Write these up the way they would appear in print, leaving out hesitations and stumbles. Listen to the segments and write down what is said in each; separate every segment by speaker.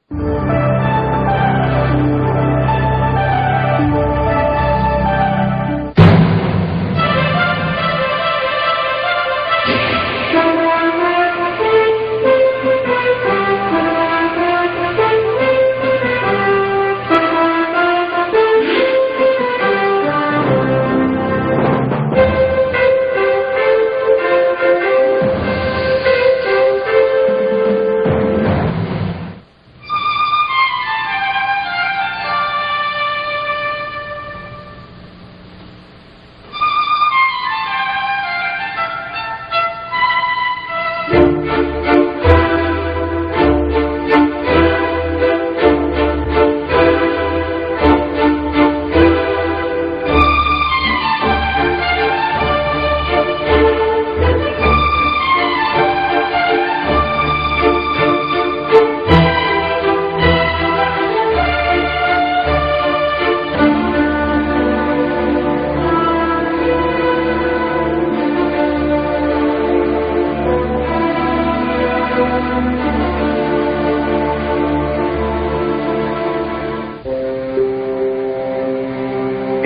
Speaker 1: El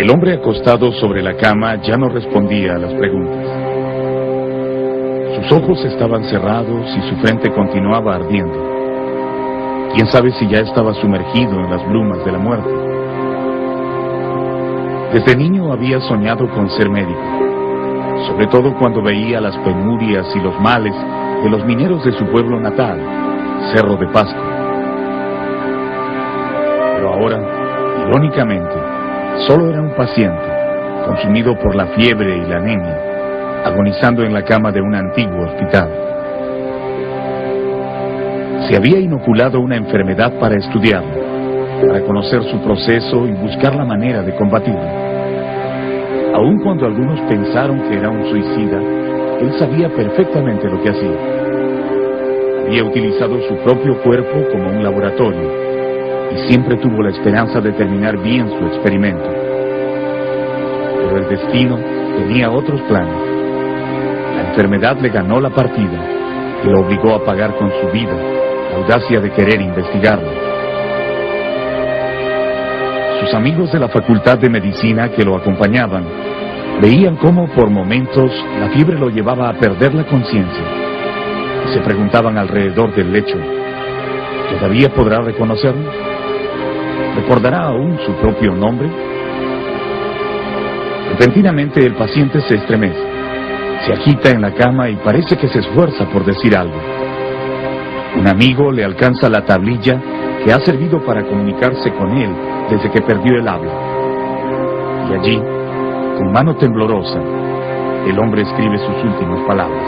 Speaker 1: hombre acostado sobre la cama ya no respondía a las preguntas. Sus ojos estaban cerrados y su frente continuaba ardiendo. Quién sabe si ya estaba sumergido en las brumas de la muerte. Desde niño había soñado con ser médico, sobre todo cuando veía las penurias y los males de los mineros de su pueblo natal, Cerro de Pasco. Pero ahora, irónicamente, solo era un paciente, consumido por la fiebre y la anemia, agonizando en la cama de un antiguo hospital. Se había inoculado una enfermedad para estudiarla, para conocer su proceso y buscar la manera de combatirla. Aun cuando algunos pensaron que era un suicida, él sabía perfectamente lo que hacía. Había utilizado su propio cuerpo como un laboratorio, y siempre tuvo la esperanza de terminar bien su experimento. Pero el destino tenía otros planes. La enfermedad le ganó la partida y lo obligó a pagar con su vida la audacia de querer investigarlo. Sus amigos de la Facultad de Medicina que lo acompañaban veían cómo por momentos la fiebre lo llevaba a perder la conciencia y se preguntaban alrededor del lecho: ¿todavía podrá reconocerlo? ¿Recordará aún su propio nombre? Repentinamente el paciente se estremece, se agita en la cama y parece que se esfuerza por decir algo. Un amigo le alcanza la tablilla que ha servido para comunicarse con él desde que perdió el habla. Y allí, con mano temblorosa, el hombre escribe sus últimas palabras.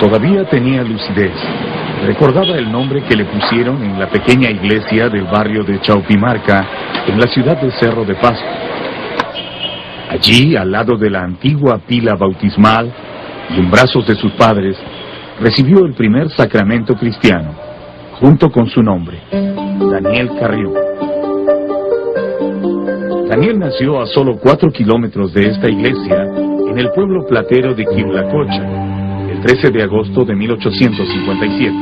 Speaker 1: Todavía tenía lucidez. Recordaba el nombre que le pusieron en la pequeña iglesia del barrio de Chaupimarca, en la ciudad de Cerro de Pasco. Allí, al lado de la antigua pila bautismal y en brazos de sus padres, recibió el primer sacramento cristiano, junto con su nombre, Daniel Carrión. Daniel nació a solo 4 kilómetros de esta iglesia, en el pueblo platero de Quiulacocha, el 13 de agosto de 1857.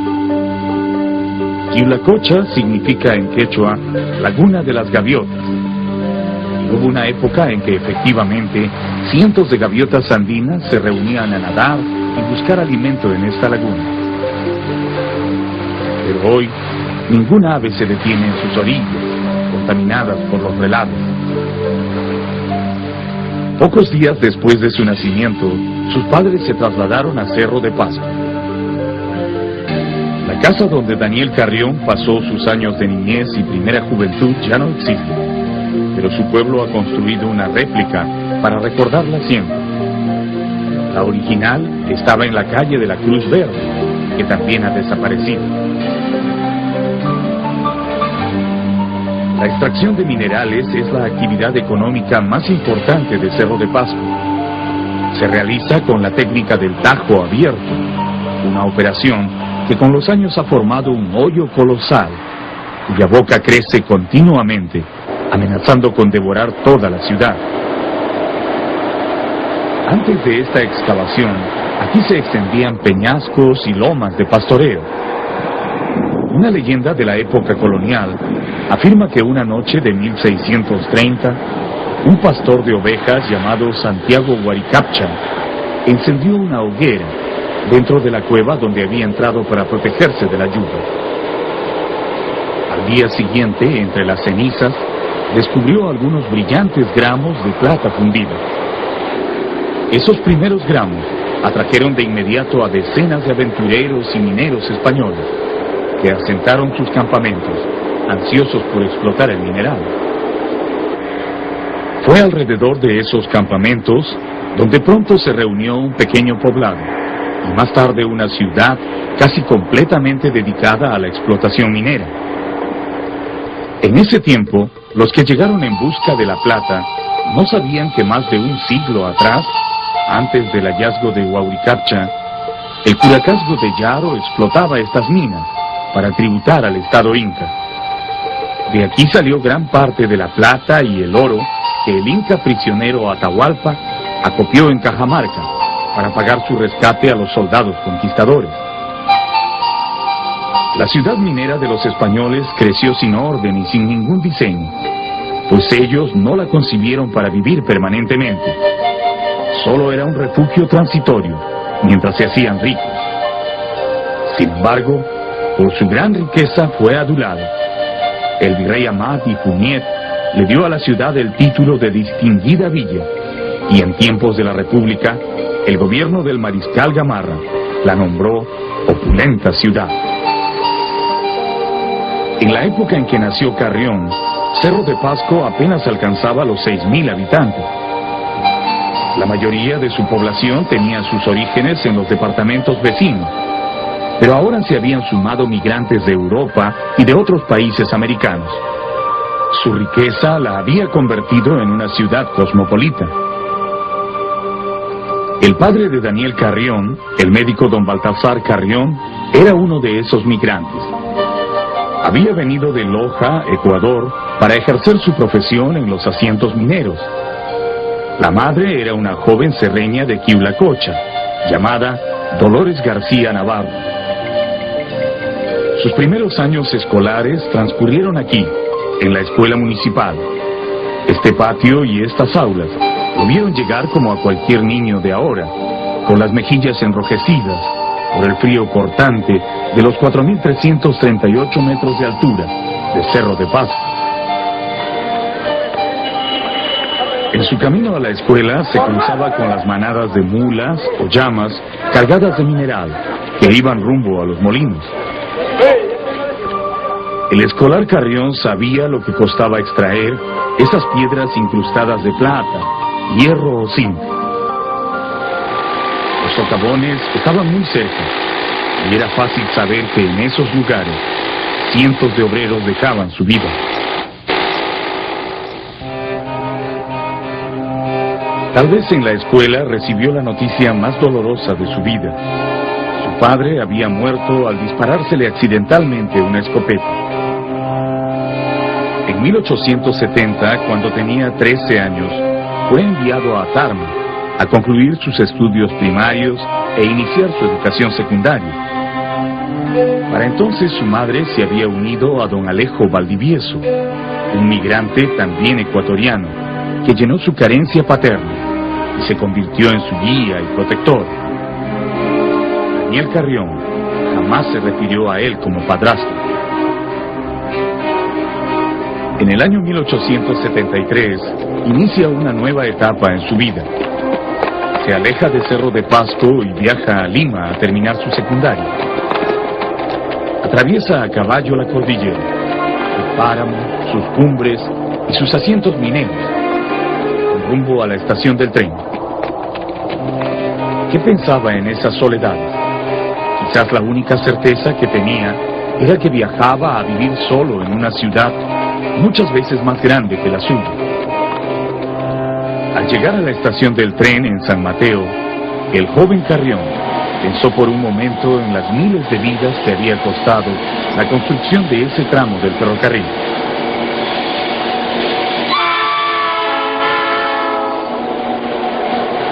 Speaker 1: Quiulacocha significa en quechua Laguna de las Gaviotas. Hubo una época en que efectivamente cientos de gaviotas andinas se reunían a nadar y buscar alimento en esta laguna. Pero hoy ninguna ave se detiene en sus orillas, contaminadas por los relaves. Pocos días después de su nacimiento, sus padres se trasladaron a Cerro de Pasco. La casa donde Daniel Carrión pasó sus años de niñez y primera juventud ya no existe, pero su pueblo ha construido una réplica para recordarla siempre. La original estaba en la calle de la Cruz Verde, que también ha desaparecido. La extracción de minerales es la actividad económica más importante de Cerro de Pasco. Se realiza con la técnica del tajo abierto, una operación que con los años ha formado un hoyo colosal, cuya boca crece continuamente, amenazando con devorar toda la ciudad. Antes de esta excavación, aquí se extendían peñascos y lomas de pastoreo. Una leyenda de la época colonial afirma que una noche de 1630, un pastor de ovejas llamado Santiago Guaricapcha encendió una hoguera dentro de la cueva donde había entrado para protegerse de la lluvia. Al día siguiente, entre las cenizas, descubrió algunos brillantes gramos de plata fundida. Esos primeros gramos atrajeron de inmediato a decenas de aventureros y mineros españoles, que asentaron sus campamentos, ansiosos por explotar el mineral. Fue alrededor de esos campamentos donde pronto se reunió un pequeño poblado, y más tarde una ciudad casi completamente dedicada a la explotación minera. En ese tiempo, los que llegaron en busca de la plata no sabían que más de un siglo atrás, antes del hallazgo de Huauricapcha, el Curacazgo de Yaro explotaba estas minas para tributar al Estado Inca. De aquí salió gran parte de la plata y el oro que el Inca prisionero Atahualpa acopió en Cajamarca para pagar su rescate a los soldados conquistadores. La ciudad minera de los españoles creció sin orden y sin ningún diseño, pues ellos no la concibieron para vivir permanentemente. Solo era un refugio transitorio, mientras se hacían ricos. Sin embargo, por su gran riqueza fue adulado. El virrey Amat y Fumiet le dio a la ciudad el título de distinguida villa, y en tiempos de la República, el gobierno del mariscal Gamarra la nombró opulenta ciudad. En la época en que nació Carrión, Cerro de Pasco apenas alcanzaba los 6.000 habitantes. La mayoría de su población tenía sus orígenes en los departamentos vecinos, pero ahora se habían sumado migrantes de Europa y de otros países americanos. Su riqueza la había convertido en una ciudad cosmopolita. El padre de Daniel Carrión, el médico don Baltasar Carrión, era uno de esos migrantes. Había venido de Loja, Ecuador, para ejercer su profesión en los asientos mineros. La madre era una joven serreña de Quiulacocha, llamada Dolores García Navarro. Sus primeros años escolares transcurrieron aquí, en la escuela municipal. Este patio y estas aulas lo vieron llegar como a cualquier niño de ahora, con las mejillas enrojecidas por el frío cortante de los 4.338 metros de altura de Cerro de Pasco. En su camino a la escuela se cruzaba con las manadas de mulas o llamas cargadas de mineral que iban rumbo a los molinos. El escolar Carrión sabía lo que costaba extraer esas piedras incrustadas de plata, hierro o zinc. Los socavones estaban muy cerca y era fácil saber que en esos lugares cientos de obreros dejaban su vida. Tal vez en la escuela recibió la noticia más dolorosa de su vida. Su padre había muerto al disparársele accidentalmente una escopeta. En 1870, cuando tenía 13 años, fue enviado a Tarma a concluir sus estudios primarios e iniciar su educación secundaria. Para entonces su madre se había unido a don Alejo Valdivieso, un migrante también ecuatoriano, que llenó su carencia paterna y se convirtió en su guía y protector. Daniel Carrión jamás se refirió a él como padrastro. En el año 1873, inicia una nueva etapa en su vida. Se aleja de Cerro de Pasco y viaja a Lima a terminar su secundaria. Atraviesa a caballo la cordillera, el páramo, sus cumbres y sus asientos mineros, con rumbo a la estación del tren. ¿Qué pensaba en esas soledades? Quizás la única certeza que tenía era que viajaba a vivir solo en una ciudad muchas veces más grande que la suya. Al llegar a la estación del tren en San Mateo, el joven Carrión pensó por un momento en las miles de vidas que había costado la construcción de ese tramo del ferrocarril.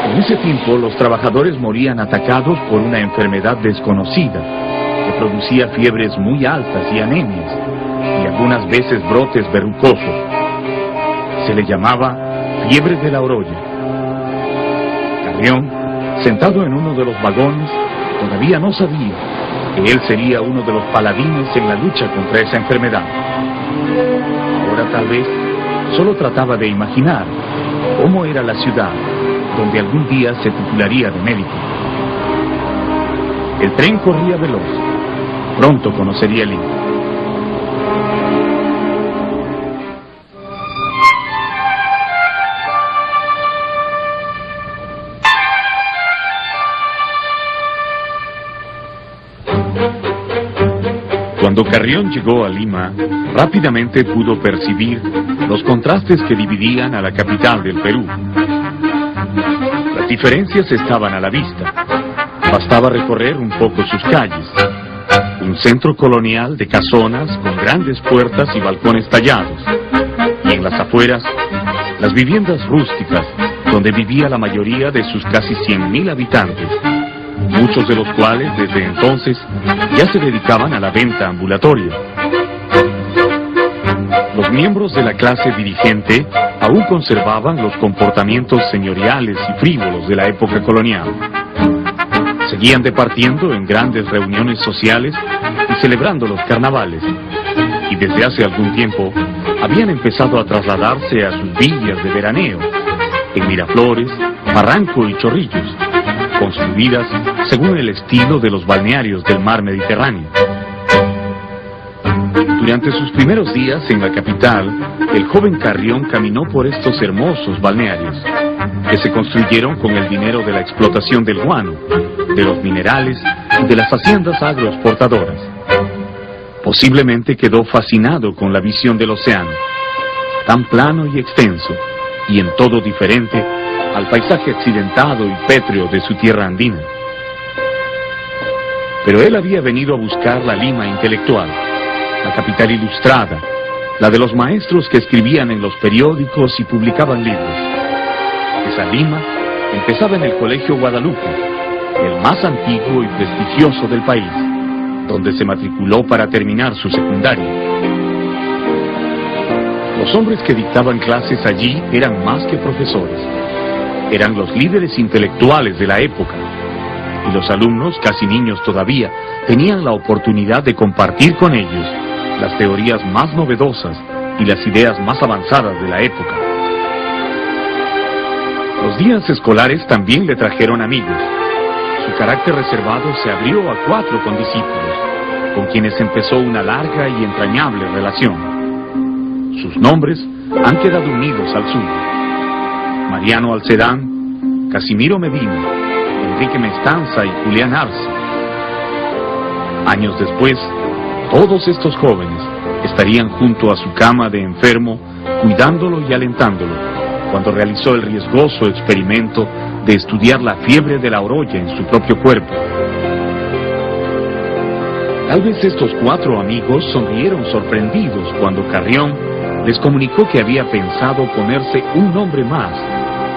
Speaker 1: En ese tiempo, los trabajadores morían atacados por una enfermedad desconocida, que producía fiebres muy altas y anemias, y algunas veces brotes verrucosos. Se le llamaba fiebre de la orolla. Carrión, sentado en uno de los vagones, todavía no sabía que él sería uno de los paladines en la lucha contra esa enfermedad. Ahora tal vez solo trataba de imaginar cómo era la ciudad donde algún día se titularía de médico. El tren corría veloz. Pronto conocería Lima. Cuando Carrión llegó a Lima, rápidamente pudo percibir los contrastes que dividían a la capital del Perú. Las diferencias estaban a la vista. Bastaba recorrer un poco sus calles. Un centro colonial de casonas con grandes puertas y balcones tallados. Y en las afueras, las viviendas rústicas, donde vivía la mayoría de sus casi 100.000 habitantes, muchos de los cuales desde entonces ya se dedicaban a la venta ambulatoria. Los miembros de la clase dirigente aún conservaban los comportamientos señoriales y frívolos de la época colonial. Seguían departiendo en grandes reuniones sociales y celebrando los carnavales, y desde hace algún tiempo habían empezado a trasladarse a sus villas de veraneo, en Miraflores, Barranco y Chorrillos, construidas según el estilo de los balnearios del mar Mediterráneo. Durante sus primeros días en la capital, el joven Carrión caminó por estos hermosos balnearios, que se construyeron con el dinero de la explotación del guano, de los minerales y de las haciendas agroexportadoras. Posiblemente quedó fascinado con la visión del océano, tan plano y extenso, y en todo diferente al paisaje accidentado y pétreo de su tierra andina. Pero él había venido a buscar la Lima intelectual, la capital ilustrada, la de los maestros que escribían en los periódicos y publicaban libros. Esa Lima empezaba en el Colegio Guadalupe, el más antiguo y prestigioso del país, donde se matriculó para terminar su secundaria. Los hombres que dictaban clases allí eran más que profesores. Eran los líderes intelectuales de la época, y los alumnos, casi niños todavía, tenían la oportunidad de compartir con ellos las teorías más novedosas y las ideas más avanzadas de la época. Los días escolares también le trajeron amigos. Su carácter reservado se abrió a 4 condiscípulos, con quienes empezó una larga y entrañable relación. Sus nombres han quedado unidos al suyo: Mariano Alcedán, Casimiro Medina, Enrique Mestanza y Julián Arce. Años después, todos estos jóvenes estarían junto a su cama de enfermo, cuidándolo y alentándolo, cuando realizó el riesgoso experimento de estudiar la fiebre de la orolla en su propio cuerpo. Tal vez estos 4 amigos sonrieron sorprendidos cuando Carrión les comunicó que había pensado ponerse un nombre más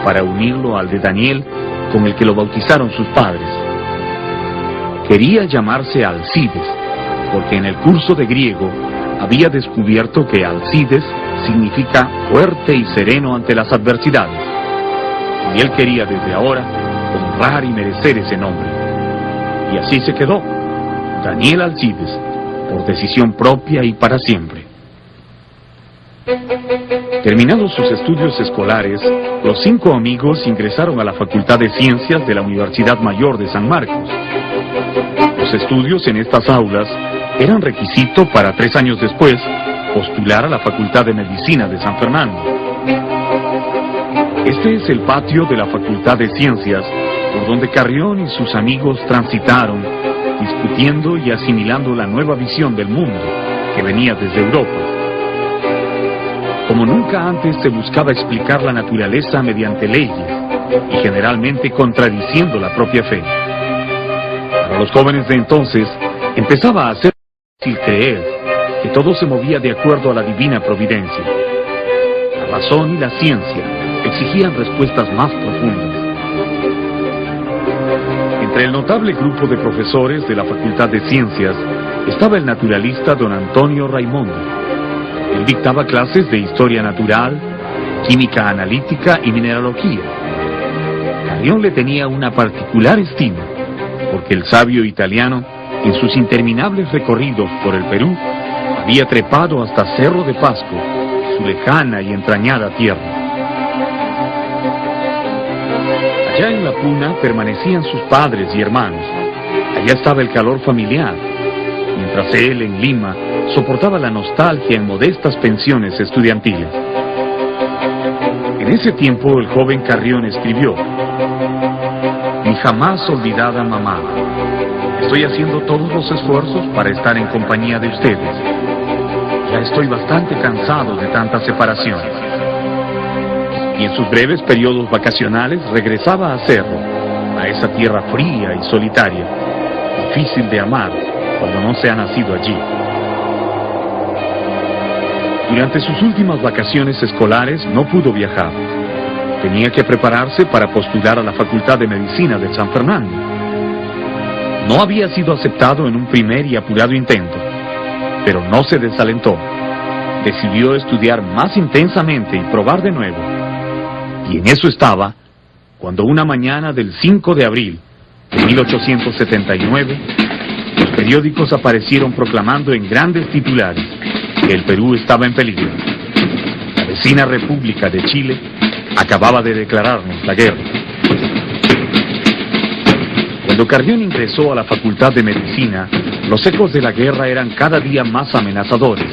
Speaker 1: para unirlo al de Daniel, con el que lo bautizaron sus padres. Quería llamarse Alcides, porque en el curso de griego había descubierto que Alcides significa fuerte y sereno ante las adversidades, y él quería desde ahora honrar y merecer ese nombre. Y así se quedó, Daniel Alcides, por decisión propia y para siempre. Terminados sus estudios escolares, los 5 amigos ingresaron a la Facultad de Ciencias de la Universidad Mayor de San Marcos. Los estudios en estas aulas eran requisito para 3 años después postular a la Facultad de Medicina de San Fernando. Este es el patio de la Facultad de Ciencias, por donde Carrión y sus amigos transitaron, discutiendo y asimilando la nueva visión del mundo que venía desde Europa. Como nunca antes se buscaba explicar la naturaleza mediante leyes, y generalmente contradiciendo la propia fe. Para los jóvenes de entonces, empezaba a ser difícil creer que todo se movía de acuerdo a la divina providencia. La razón y la ciencia exigían respuestas más profundas. Entre el notable grupo de profesores de la Facultad de Ciencias estaba el naturalista don Antonio Raimondo. Él dictaba clases de historia natural, química analítica y mineralogía. Carrión le tenía una particular estima, porque el sabio italiano, en sus interminables recorridos por el Perú, había trepado hasta Cerro de Pasco, su lejana y entrañada tierra. Allá en la Puna permanecían sus padres y hermanos. Allá estaba el calor familiar, mientras él, en Lima, soportaba la nostalgia en modestas pensiones estudiantiles. En ese tiempo el joven Carrión escribió: mi jamás olvidada mamá, estoy haciendo todos los esfuerzos para estar en compañía de ustedes. Ya estoy bastante cansado de tanta separación. Y en sus breves periodos vacacionales regresaba a Cerro, a esa tierra fría y solitaria, difícil de amar cuando no se ha nacido allí. Durante sus últimas vacaciones escolares no pudo viajar. Tenía que prepararse para postular a la Facultad de Medicina de San Fernando. No había sido aceptado en un primer y apurado intento, pero no se desalentó. Decidió estudiar más intensamente y probar de nuevo. Y en eso estaba, cuando una mañana del 5 de abril de 1879, los periódicos aparecieron proclamando en grandes titulares que el Perú estaba en peligro. La vecina República de Chile acababa de declararnos la guerra. Cuando Carrión ingresó a la Facultad de Medicina, los ecos de la guerra eran cada día más amenazadores.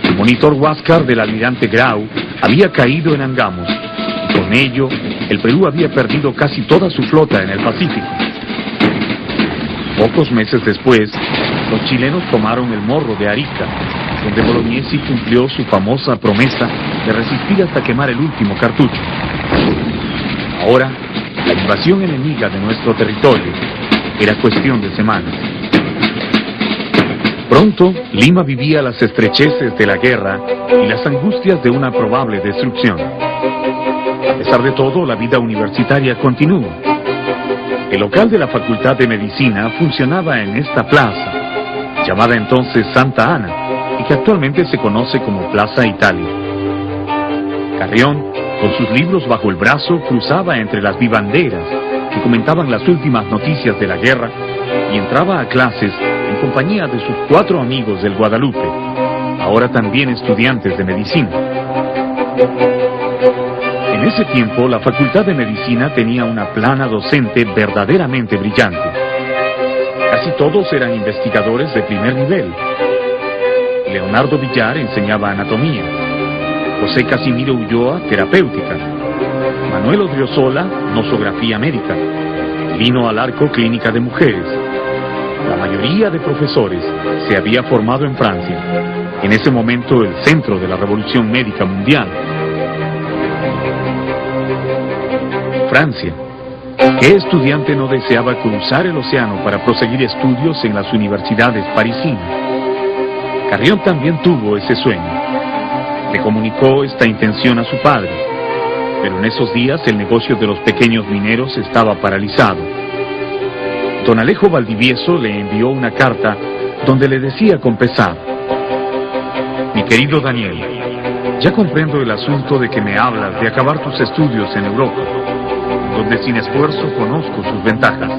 Speaker 1: El monitor Huáscar del almirante Grau había caído en Angamos, y con ello el Perú había perdido casi toda su flota en el Pacífico. Pocos meses después, los chilenos tomaron el Morro de Arica, donde Bolognesi cumplió su famosa promesa de resistir hasta quemar el último cartucho. Ahora, la invasión enemiga de nuestro territorio era cuestión de semanas. Pronto, Lima vivía las estrecheces de la guerra y las angustias de una probable destrucción. A pesar de todo, la vida universitaria continuó. El local de la Facultad de Medicina funcionaba en esta plaza, llamada entonces Santa Ana, y que actualmente se conoce como Plaza Italia. Carrión, con sus libros bajo el brazo, cruzaba entre las vivanderas que comentaban las últimas noticias de la guerra y entraba a clases en compañía de sus 4 amigos del Guadalupe, ahora también estudiantes de medicina. En ese tiempo, la Facultad de Medicina tenía una plana docente verdaderamente brillante. Casi todos eran investigadores de primer nivel. Leonardo Villar enseñaba anatomía, José Casimiro Ulloa terapéutica, Manuel Odriozola nosografía médica, Lino Alarco clínica de mujeres. La mayoría de profesores se había formado en Francia, en ese momento el centro de la revolución médica mundial. Francia. ¿Qué estudiante no deseaba cruzar el océano para proseguir estudios en las universidades parisinas? Carrión también tuvo ese sueño. Le comunicó esta intención a su padre, pero en esos días el negocio de los pequeños mineros estaba paralizado. Don Alejo Valdivieso le envió una carta donde le decía con pesar: mi querido Daniel, ya comprendo el asunto de que me hablas de acabar tus estudios en Europa, donde sin esfuerzo conozco sus ventajas.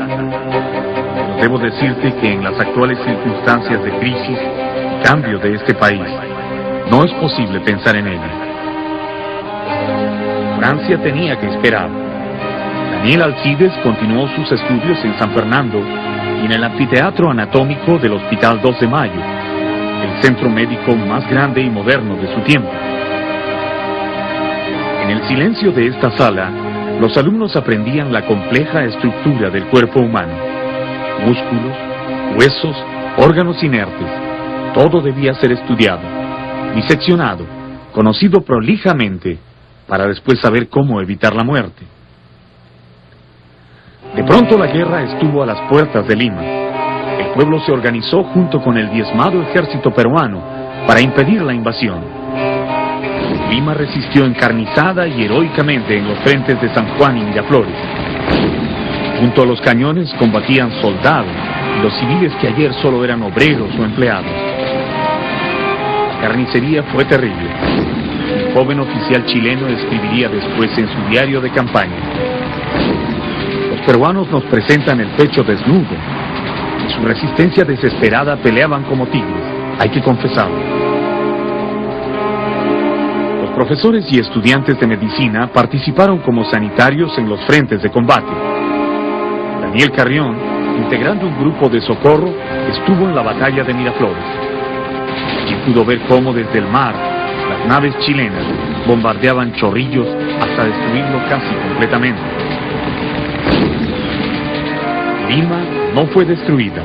Speaker 1: Pero debo decirte que en las actuales circunstancias de crisis y cambio de este país, no es posible pensar en ella. Francia tenía que esperar. Daniel Alcides continuó sus estudios en San Fernando y en el anfiteatro anatómico del Hospital 2 de Mayo, el centro médico más grande y moderno de su tiempo. En el silencio de esta sala, los alumnos aprendían la compleja estructura del cuerpo humano. Músculos, huesos, órganos inertes. Todo debía ser estudiado, diseccionado, conocido prolijamente, para después saber cómo evitar la muerte. De pronto la guerra estuvo a las puertas de Lima. El pueblo se organizó junto con el diezmado ejército peruano para impedir la invasión. Lima resistió encarnizada y heroicamente en los frentes de San Juan y Miraflores. Junto a los cañones combatían soldados y los civiles que ayer solo eran obreros o empleados. La carnicería fue terrible. El joven oficial chileno escribiría después en su diario de campaña: los peruanos nos presentan el pecho desnudo. En su resistencia desesperada peleaban como tigres, hay que confesarlo. Los profesores y estudiantes de medicina participaron como sanitarios en los frentes de combate. Daniel Carrión, integrando un grupo de socorro, estuvo en la batalla de Miraflores. Allí pudo ver cómo desde el mar las naves chilenas bombardeaban Chorrillos hasta destruirlo casi completamente. Lima no fue destruida,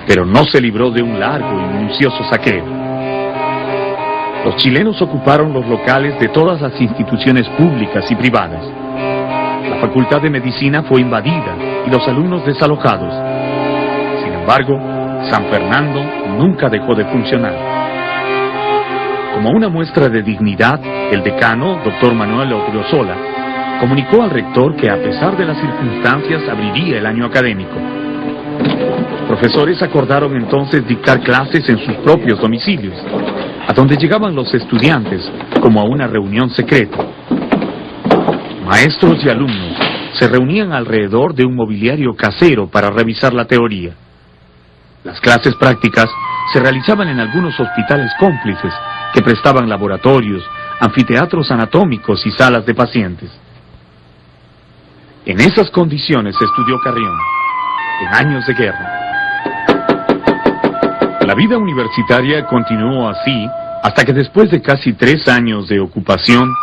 Speaker 1: pero no se libró de un largo y minucioso saqueo. Los chilenos ocuparon los locales de todas las instituciones públicas y privadas. La Facultad de Medicina fue invadida y los alumnos desalojados. Sin embargo, San Fernando nunca dejó de funcionar. Como una muestra de dignidad, el decano, Dr. Manuel Odriozola, comunicó al rector que a pesar de las circunstancias abriría el año académico. Los profesores acordaron entonces dictar clases en sus propios domicilios, a donde llegaban los estudiantes como a una reunión secreta. Maestros y alumnos se reunían alrededor de un mobiliario casero para revisar la teoría. Las clases prácticas se realizaban en algunos hospitales cómplices que prestaban laboratorios, anfiteatros anatómicos y salas de pacientes. En esas condiciones estudió Carrión, en años de guerra. La vida universitaria continuó así hasta que después de casi 3 años de ocupación,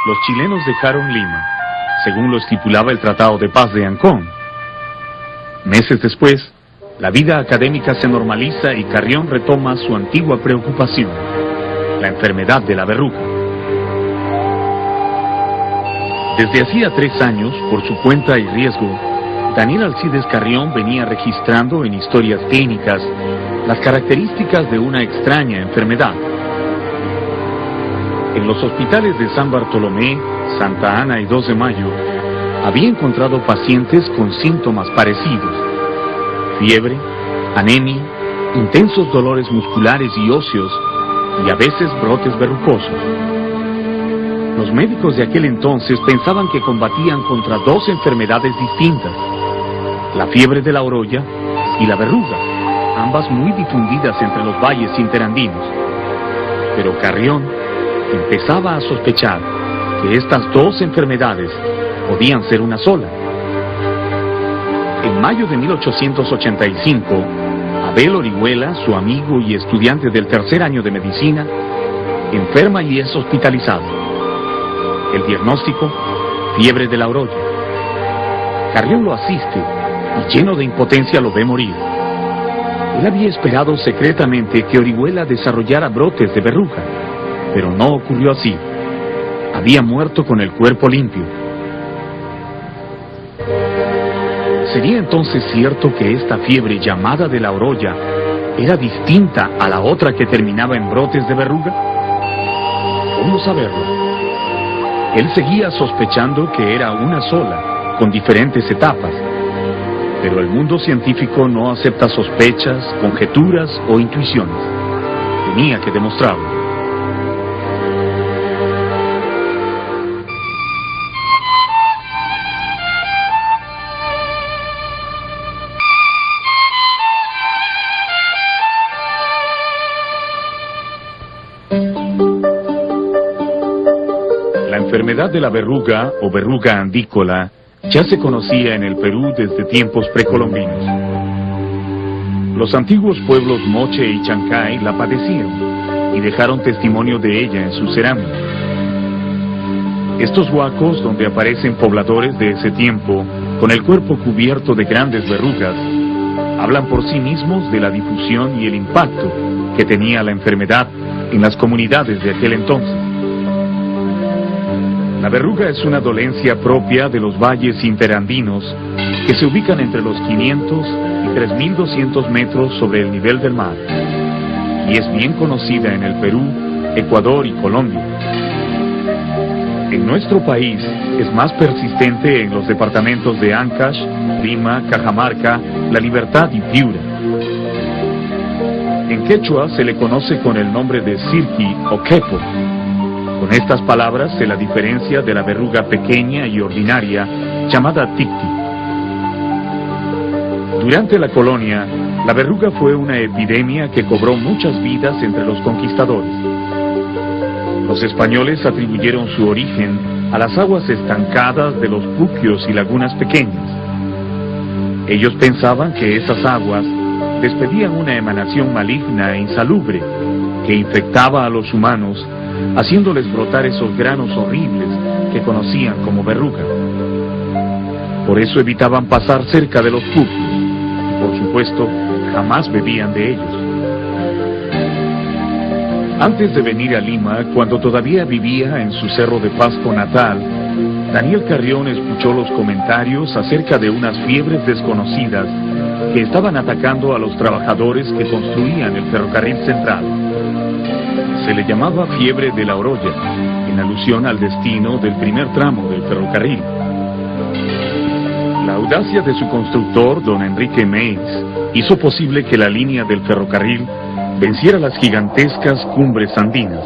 Speaker 1: los chilenos dejaron Lima, según lo estipulaba el Tratado de Paz de Ancón. Meses después, la vida académica se normaliza y Carrión retoma su antigua preocupación, la enfermedad de la verruga. Desde hacía 3 años, por su cuenta y riesgo, Daniel Alcides Carrión venía registrando en historias clínicas las características de una extraña enfermedad. En los hospitales de San Bartolomé, Santa Ana y 2 de Mayo, había encontrado pacientes con síntomas parecidos: fiebre, anemia, intensos dolores musculares y óseos, y a veces brotes verrucosos. Los médicos de aquel entonces pensaban que combatían contra 2 enfermedades distintas: la fiebre de la orolla y la verruga, ambas muy difundidas entre los valles interandinos. Pero Carrión empezaba a sospechar que estas 2 enfermedades podían ser una sola. En mayo de 1885, Abel Orihuela, su amigo y estudiante del 3er año de medicina, enferma y es hospitalizado. El diagnóstico: fiebre de la orolla. Carrión lo asiste y lleno de impotencia lo ve morir. Él había esperado secretamente que Orihuela desarrollara brotes de verruga, pero no ocurrió así. Había muerto con el cuerpo limpio. ¿Sería entonces cierto que esta fiebre llamada de la orolla era distinta a la otra que terminaba en brotes de verruga? ¿Cómo saberlo? Él seguía sospechando que era una sola, con diferentes etapas. Pero el mundo científico no acepta sospechas, conjeturas o intuiciones. Tenía que demostrarlo. La enfermedad de la verruga o verruga andícola ya se conocía en el Perú desde tiempos precolombinos. Los antiguos pueblos Moche y Chancay la padecieron y dejaron testimonio de ella en su cerámica. Estos huacos, donde aparecen pobladores de ese tiempo con el cuerpo cubierto de grandes verrugas, hablan por sí mismos de la difusión y el impacto que tenía la enfermedad en las comunidades de aquel entonces. La verruga es una dolencia propia de los valles interandinos que se ubican entre los 500 y 3.200 metros sobre el nivel del mar, y es bien conocida en el Perú, Ecuador y Colombia. En nuestro país es más persistente en los departamentos de Ancash, Lima, Cajamarca, La Libertad y Piura. En quechua se le conoce con el nombre de sirqui o quepo. Con estas palabras se la diferencia de la verruga pequeña y ordinaria llamada ticti. Durante la colonia, la verruga fue una epidemia que cobró muchas vidas entre los conquistadores. Los españoles atribuyeron su origen a las aguas estancadas de los puquios y lagunas pequeñas. Ellos pensaban que esas aguas despedían una emanación maligna e insalubre que infectaba a los humanos, haciéndoles brotar esos granos horribles que conocían como verruga. Por eso evitaban pasar cerca de los puquios y, por supuesto, jamás bebían de ellos. Antes de venir a Lima, cuando todavía vivía en su Cerro de Pasco natal, Daniel Carrión escuchó los comentarios acerca de unas fiebres desconocidas que estaban atacando a los trabajadores que construían el ferrocarril central. Se le llamaba fiebre de la Oroya, en alusión al destino del primer tramo del ferrocarril. La audacia de su constructor, don Enrique Meis, hizo posible que la línea del ferrocarril venciera las gigantescas cumbres andinas,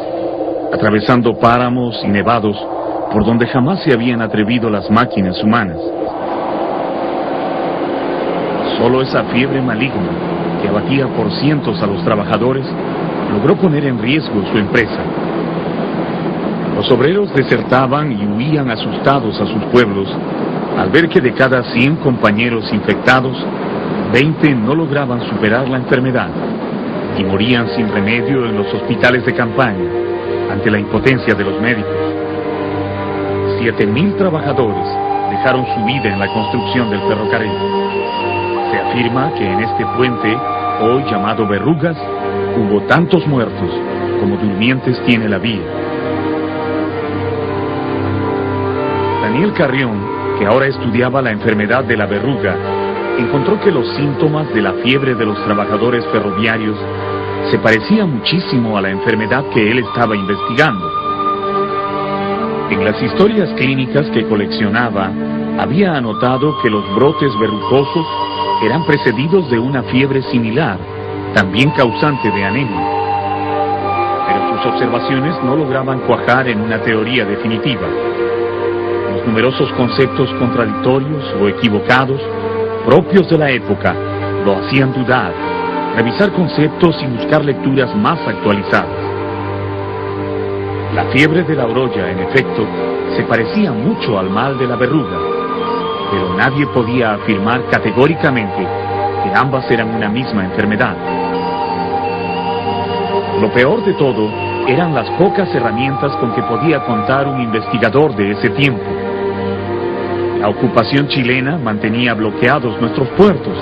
Speaker 1: atravesando páramos y nevados por donde jamás se habían atrevido las máquinas humanas. Solo esa fiebre maligna, que abatía por cientos a los trabajadores, logró poner en riesgo su empresa. Los obreros desertaban y huían asustados a sus pueblos al ver que de cada 100 compañeros infectados, 20 no lograban superar la enfermedad y morían sin remedio en los hospitales de campaña ante la impotencia de los médicos. 7.000 trabajadores dejaron su vida en la construcción del ferrocarril. Se afirma que en este puente, hoy llamado Verrugas, hubo tantos muertos como durmientes tiene la vía. Daniel Carrión, que ahora estudiaba la enfermedad de la verruga, encontró que los síntomas de la fiebre de los trabajadores ferroviarios se parecían muchísimo a la enfermedad que él estaba investigando. En las historias clínicas que coleccionaba, había anotado que los brotes verrucosos eran precedidos de una fiebre similar, también causante de anemia. Pero sus observaciones no lograban cuajar en una teoría definitiva. Los numerosos conceptos contradictorios o equivocados, propios de la época, lo hacían dudar, revisar conceptos y buscar lecturas más actualizadas. La fiebre de la Oroya, en efecto, se parecía mucho al mal de la verruga, pero nadie podía afirmar categóricamente que ambas eran una misma enfermedad. Lo peor de todo eran las pocas herramientas con que podía contar un investigador de ese tiempo. La ocupación chilena mantenía bloqueados nuestros puertos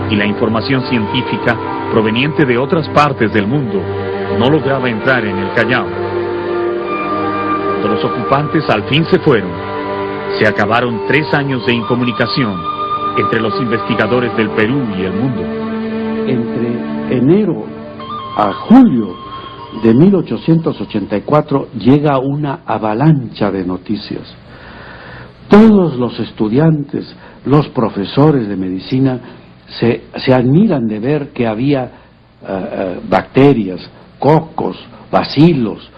Speaker 1: y la información científica proveniente de otras partes del mundo no lograba entrar en el Callao. Cuando los ocupantes al fin se fueron, se acabaron 3 años de incomunicación entre los investigadores del Perú y el mundo.
Speaker 2: Entre enero a julio de 1884 llega una avalancha de noticias. Todos los estudiantes, los profesores de medicina se admiran de ver que había bacterias, cocos, bacilos,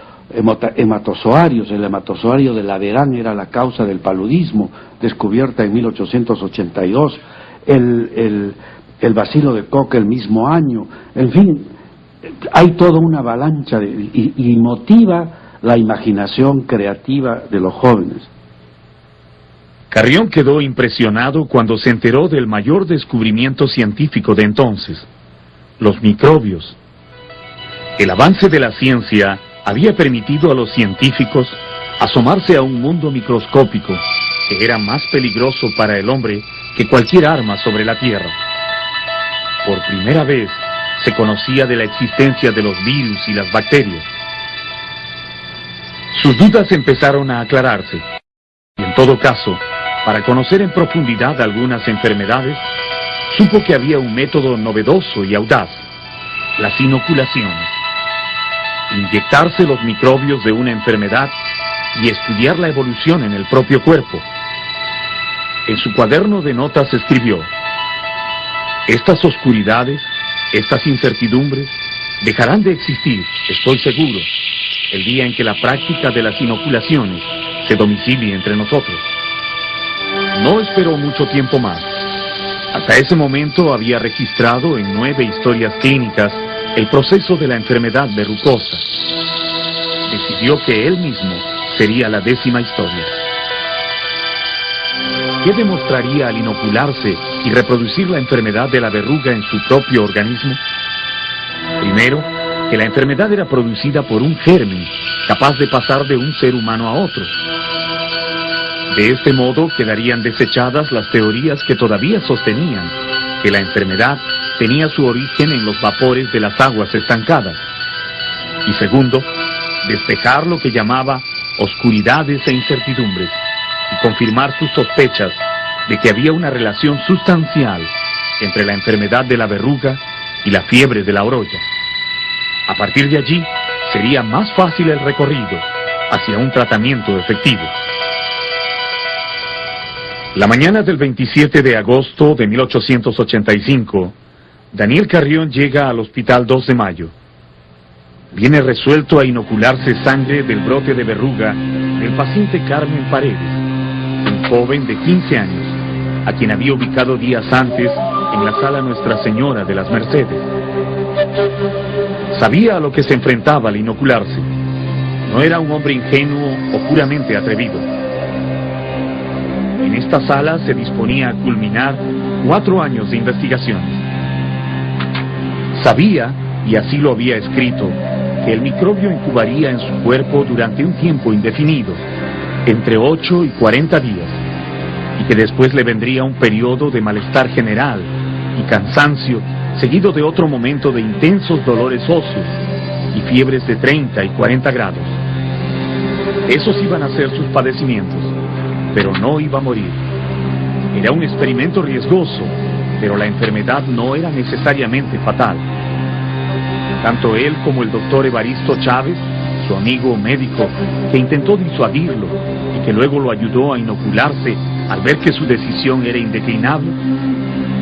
Speaker 2: hematozoarios. El hematozoario de Laverán era la causa del paludismo, descubierta en 1882, el bacilo de Koch el mismo año. En fin, hay toda una avalancha y motiva la imaginación creativa de los jóvenes.
Speaker 1: Carrión quedó impresionado cuando se enteró del mayor descubrimiento científico de entonces, los microbios. El avance de la ciencia había permitido a los científicos asomarse a un mundo microscópico que era más peligroso para el hombre que cualquier arma sobre la tierra. Por primera vez se conocía de la existencia de los virus y las bacterias. Sus dudas empezaron a aclararse, y en todo caso, para conocer en profundidad algunas enfermedades, supo que había un método novedoso y audaz: las inoculaciones. Inyectarse los microbios de una enfermedad y estudiar la evolución en el propio cuerpo. En su cuaderno de notas escribió: estas oscuridades, estas incertidumbres, dejarán de existir, estoy seguro, el día en que la práctica de las inoculaciones se domicilie entre nosotros. No esperó mucho tiempo más. Hasta ese momento había registrado en 9 historias clínicas el proceso de la enfermedad verrucosa. Decidió que él mismo sería la 10ª historia. ¿Qué demostraría al inocularse y reproducir la enfermedad de la verruga en su propio organismo? Primero, que la enfermedad era producida por un germen capaz de pasar de un ser humano a otro. De este modo quedarían desechadas las teorías que todavía sostenían que la enfermedad tenía su origen en los vapores de las aguas estancadas. Y segundo, despejar lo que llamaba oscuridades e incertidumbres y confirmar sus sospechas de que había una relación sustancial entre la enfermedad de la verruga y la fiebre de la orolla. A partir de allí, sería más fácil el recorrido hacia un tratamiento efectivo. La mañana del 27 de agosto de 1885, Daniel Carrión llega al Hospital 2 de Mayo. Viene resuelto a inocularse sangre del brote de verruga del paciente Carmen Paredes, un joven de 15 años, a quien había ubicado días antes en la sala Nuestra Señora de las Mercedes. Sabía a lo que se enfrentaba al inocularse. No era un hombre ingenuo o puramente atrevido. En esta sala se disponía a culminar 4 años de investigaciones. Sabía, y así lo había escrito, que el microbio incubaría en su cuerpo durante un tiempo indefinido, entre 8 y 40 días, y que después le vendría un periodo de malestar general y cansancio, seguido de otro momento de intensos dolores óseos y fiebres de 30 y 40 grados. Esos iban a ser sus padecimientos, pero no iba a morir. Era un experimento riesgoso, pero la enfermedad no era necesariamente fatal. Tanto él como el doctor Evaristo Chávez, su amigo médico, que intentó disuadirlo y que luego lo ayudó a inocularse al ver que su decisión era indeclinable,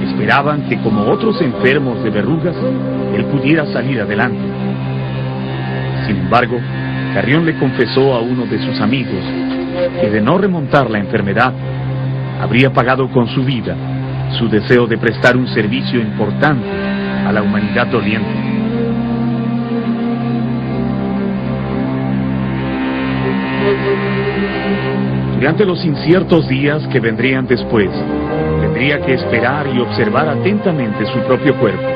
Speaker 1: esperaban que, como otros enfermos de verrugas, él pudiera salir adelante. Sin embargo, Carrión le confesó a uno de sus amigos que, de no remontar la enfermedad, habría pagado con su vida su deseo de prestar un servicio importante a la humanidad doliente. Durante los inciertos días que vendrían después, tendría que esperar y observar atentamente su propio cuerpo.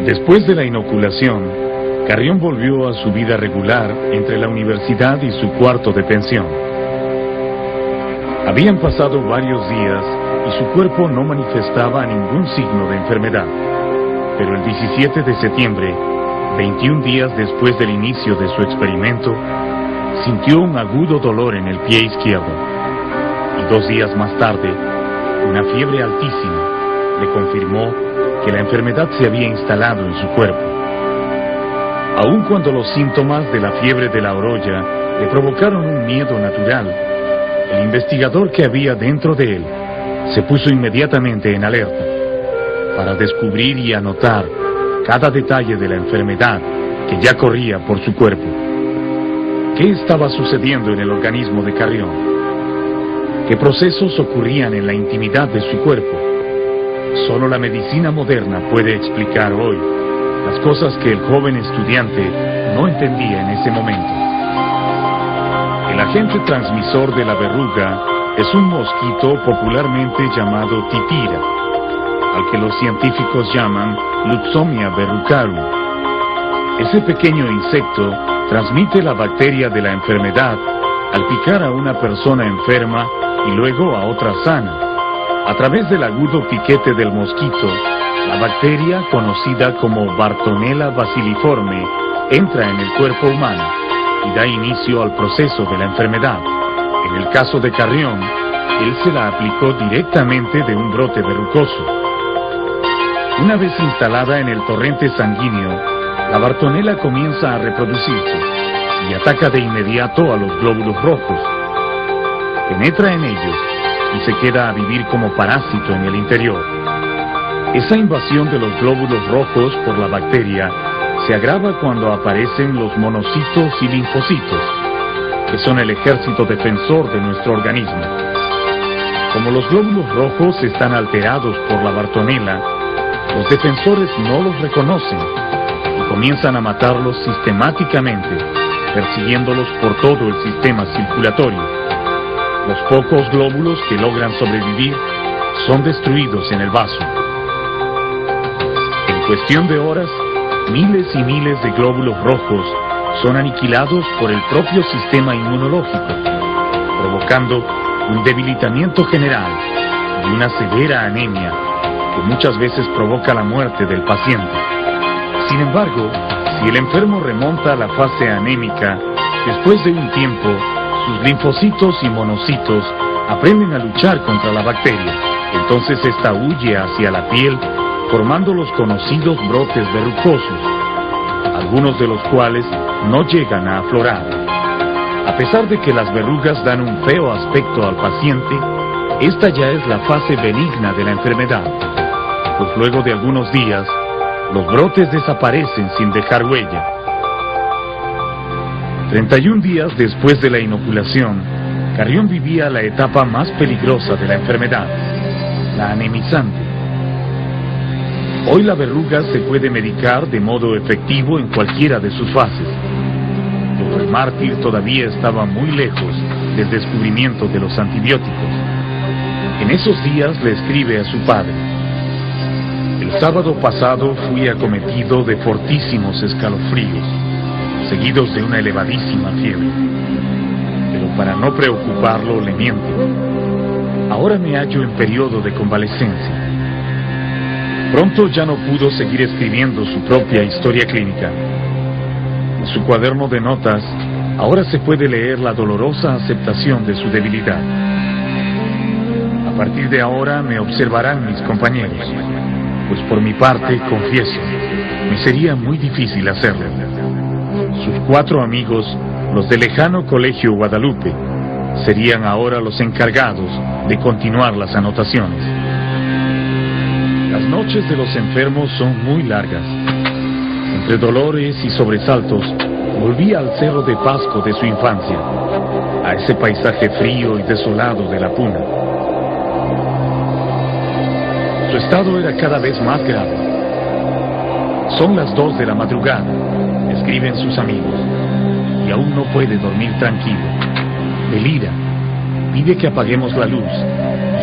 Speaker 1: Después de la inoculación, Carrión volvió a su vida regular entre la universidad y su cuarto de pensión. Habían pasado varios días y su cuerpo no manifestaba ningún signo de enfermedad, pero el 17 de septiembre, 21 días después del inicio de su experimento, sintió un agudo dolor en el pie izquierdo, y 2 días más tarde, una fiebre altísima le confirmó que la enfermedad se había instalado en su cuerpo. Aun cuando los síntomas de la fiebre de la orolla le provocaron un miedo natural, el investigador que había dentro de él se puso inmediatamente en alerta para descubrir y anotar cada detalle de la enfermedad que ya corría por su cuerpo. ¿Qué estaba sucediendo en el organismo de Carrión? ¿Qué procesos ocurrían en la intimidad de su cuerpo? Solo la medicina moderna puede explicar hoy las cosas que el joven estudiante no entendía en ese momento. El agente transmisor de la verruga es un mosquito popularmente llamado titira, al que los científicos llaman Lutzomia verrucarum. Ese pequeño insecto transmite la bacteria de la enfermedad al picar a una persona enferma y luego a otra sana. A través del agudo piquete del mosquito, La bacteria, conocida como Bartonella bacilliforme, entra en el cuerpo humano y da inicio al proceso de la enfermedad. En el caso de Carrión, él se la aplicó directamente de un brote verrucoso. Una vez instalada en el torrente sanguíneo, la Bartonella comienza a reproducirse y ataca de inmediato a los glóbulos rojos. Penetra en ellos y se queda a vivir como parásito en el interior. Esa invasión de los glóbulos rojos por la bacteria se agrava cuando aparecen los monocitos y linfocitos, que son el ejército defensor de nuestro organismo. Como los glóbulos rojos están alterados por la Bartonella, los defensores no los reconocen y comienzan a matarlos sistemáticamente, persiguiéndolos por todo el sistema circulatorio. Los pocos glóbulos que logran sobrevivir son destruidos en el vaso. En cuestión de horas, miles y miles de glóbulos rojos son aniquilados por el propio sistema inmunológico, provocando un debilitamiento general y una severa anemia que muchas veces provoca la muerte del paciente. Sin embargo, si el enfermo remonta a la fase anémica, después de un tiempo, sus linfocitos y monocitos aprenden a luchar contra la bacteria. Entonces esta huye hacia la piel, formando los conocidos brotes verrucosos, algunos de los cuales no llegan a aflorar. A pesar de que las verrugas dan un feo aspecto al paciente, esta ya es la fase benigna de la enfermedad, pues luego de algunos días, los brotes desaparecen sin dejar huella. 31 días después de la inoculación, Carrión vivía la etapa más peligrosa de la enfermedad, la anemizante. Hoy la verruga se puede medicar de modo efectivo en cualquiera de sus fases, pero el mártir todavía estaba muy lejos del descubrimiento de los antibióticos. En esos días le escribe a su padre: el sábado pasado fui acometido de fortísimos escalofríos, seguidos de una elevadísima fiebre. Pero para no preocuparlo le miente. Ahora me hallo en periodo de convalecencia. Pronto ya no pudo seguir escribiendo su propia historia clínica. En su cuaderno de notas, ahora se puede leer la dolorosa aceptación de su debilidad. A partir de ahora me observarán mis compañeros, pues por mi parte, confieso, me sería muy difícil hacerlo. Sus 4 amigos, los del lejano Colegio Guadalupe, serían ahora los encargados de continuar las anotaciones. Las noches de los enfermos son muy largas. Entre dolores y sobresaltos, volví al Cerro de Pasco de su infancia, a ese paisaje frío y desolado de la Puna. Su estado era cada vez más grave. Son las 2 de la madrugada, escriben sus amigos, y aún no puede dormir tranquilo. Delira, pide que apaguemos la luz,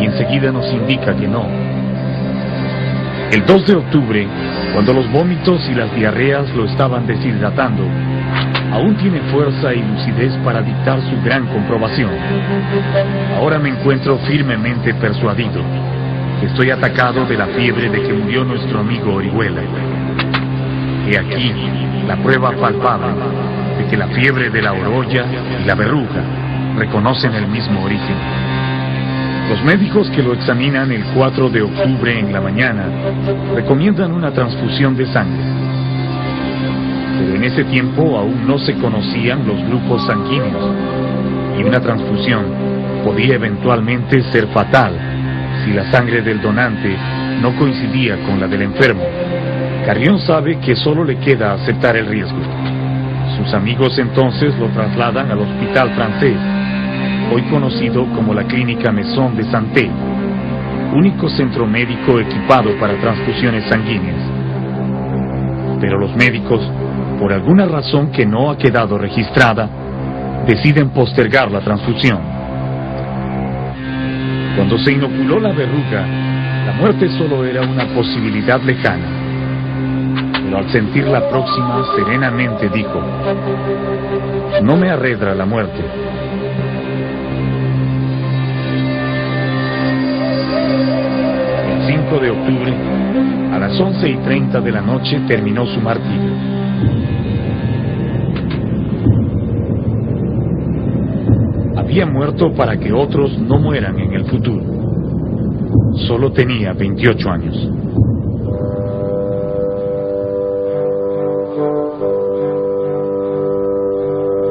Speaker 1: y enseguida nos indica que no. El 2 de octubre, cuando los vómitos y las diarreas lo estaban deshidratando, aún tiene fuerza y lucidez para dictar su gran comprobación. Ahora me encuentro firmemente persuadido que estoy atacado de la fiebre de que murió nuestro amigo Orihuela. He aquí la prueba palpable de que la fiebre de la orolla y la verruga reconocen el mismo origen. Los médicos que lo examinan el 4 de octubre en la mañana recomiendan una transfusión de sangre. Pero en ese tiempo aún no se conocían los grupos sanguíneos y una transfusión podía eventualmente ser fatal si la sangre del donante no coincidía con la del enfermo. Carrión sabe que solo le queda aceptar el riesgo. Sus amigos entonces lo trasladan al Hospital Francés, hoy conocido como la Clínica Maison de Santé, único centro médico equipado para transfusiones sanguíneas. Pero los médicos, por alguna razón que no ha quedado registrada, deciden postergar la transfusión. Cuando se inoculó la verruga, la muerte solo era una posibilidad lejana. Pero al sentirla próxima, serenamente dijo: no me arredra la muerte. El 5 de octubre, a A las 11:30 de la noche terminó su martirio. Había muerto para que otros no mueran en el futuro. Solo tenía 28 años.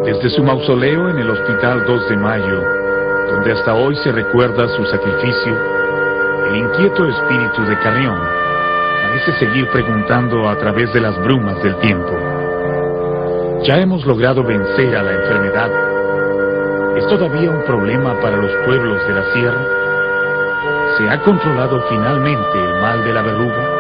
Speaker 1: Desde su mausoleo en el Hospital 2 de Mayo, donde hasta hoy se recuerda su sacrificio, el inquieto espíritu de Carrión parece seguir preguntando a través de las brumas del tiempo: ¿ya hemos logrado vencer a la enfermedad? ¿Es todavía un problema para los pueblos de la sierra? ¿Se ha controlado finalmente el mal de la verruga?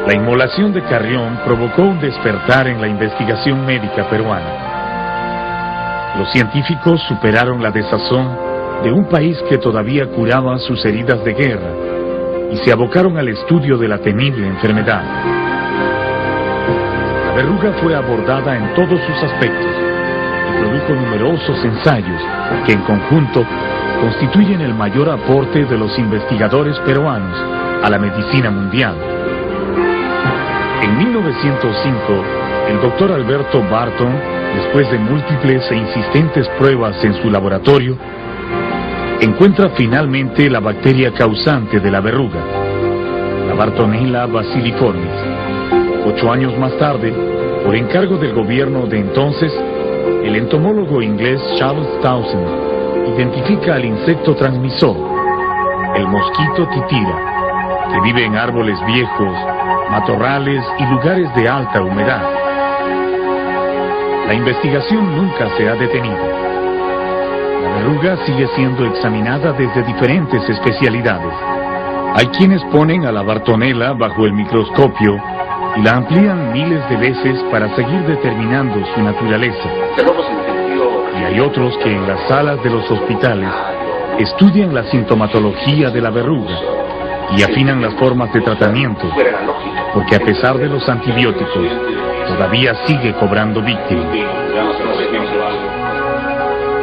Speaker 1: La inmolación de Carrión provocó un despertar en la investigación médica peruana. Los científicos superaron la desazón de un país que todavía curaba sus heridas de guerra y se abocaron al estudio de la temible enfermedad. La verruga fue abordada en todos sus aspectos y produjo numerosos ensayos que en conjunto constituyen el mayor aporte de los investigadores peruanos a la medicina mundial. En 1905, el doctor Alberto Barton, después de múltiples e insistentes pruebas en su laboratorio, encuentra finalmente la bacteria causante de la verruga, la Bartonella bacilliformis. 8 años más tarde, por encargo del gobierno de entonces, el entomólogo inglés Charles Townsend identifica al insecto transmisor, el mosquito titira, que vive en árboles viejos, matorrales y lugares de alta humedad. La investigación nunca se ha detenido. La verruga sigue siendo examinada desde diferentes especialidades. Hay quienes ponen a la Bartonella bajo el microscopio y la amplían miles de veces para seguir determinando su naturaleza. Y hay otros que en las salas de los hospitales estudian la sintomatología de la verruga y afinan las formas de tratamiento, porque a pesar de los antibióticos, todavía sigue cobrando víctimas.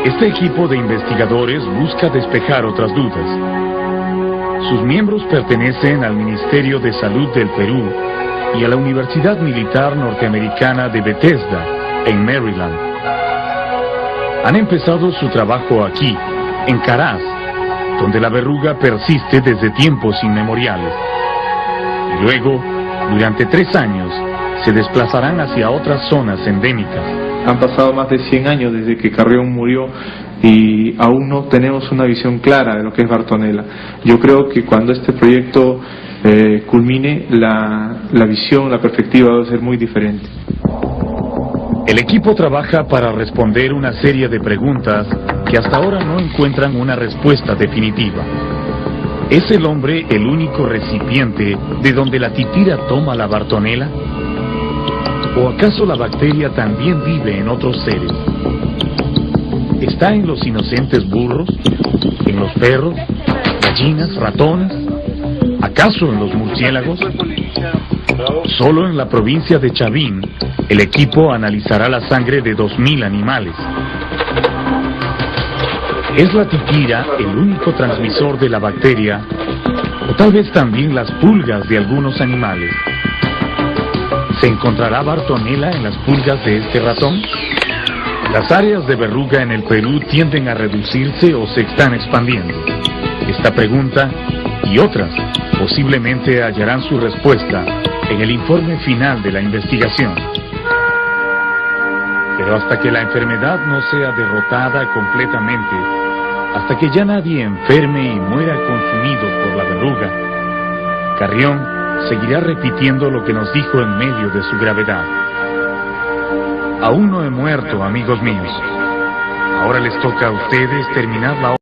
Speaker 1: Este equipo de investigadores busca despejar otras dudas. Sus miembros pertenecen al Ministerio de Salud del Perú y a la Universidad Militar Norteamericana de Bethesda, en Maryland. Han empezado su trabajo aquí, en Caraz, donde la verruga persiste desde tiempos inmemoriales. Y luego, durante 3 años, se desplazarán hacia otras zonas endémicas.
Speaker 3: Han pasado más de 100 años desde que Carrión murió y aún no tenemos una visión clara de lo que es Bartonella. Yo creo que cuando este proyecto culmine, la visión, la perspectiva va a ser muy diferente.
Speaker 1: El equipo trabaja para responder una serie de preguntas que hasta ahora no encuentran una respuesta definitiva. ¿Es el hombre el único recipiente de donde la titira toma la Bartonella? ¿O acaso la bacteria también vive en otros seres? ¿Está en los inocentes burros? ¿En los perros? ¿Gallinas? ¿Ratones? ¿Acaso en los murciélagos? Solo en la provincia de Chavín, el equipo analizará la sangre de 2000 animales. ¿Es la titira el único transmisor de la bacteria? ¿O tal vez también las pulgas de algunos animales? ¿Se encontrará Bartonella en las pulgas de este ratón? Las áreas de verruga en el Perú tienden a reducirse o se están expandiendo. Esta pregunta y otras posiblemente hallarán su respuesta en el informe final de la investigación. Pero hasta que la enfermedad no sea derrotada completamente, hasta que ya nadie enferme y muera consumido por la verruga, Carrión seguirá repitiendo lo que nos dijo en medio de su gravedad. Aún no he muerto, amigos míos. Ahora les toca a ustedes terminar la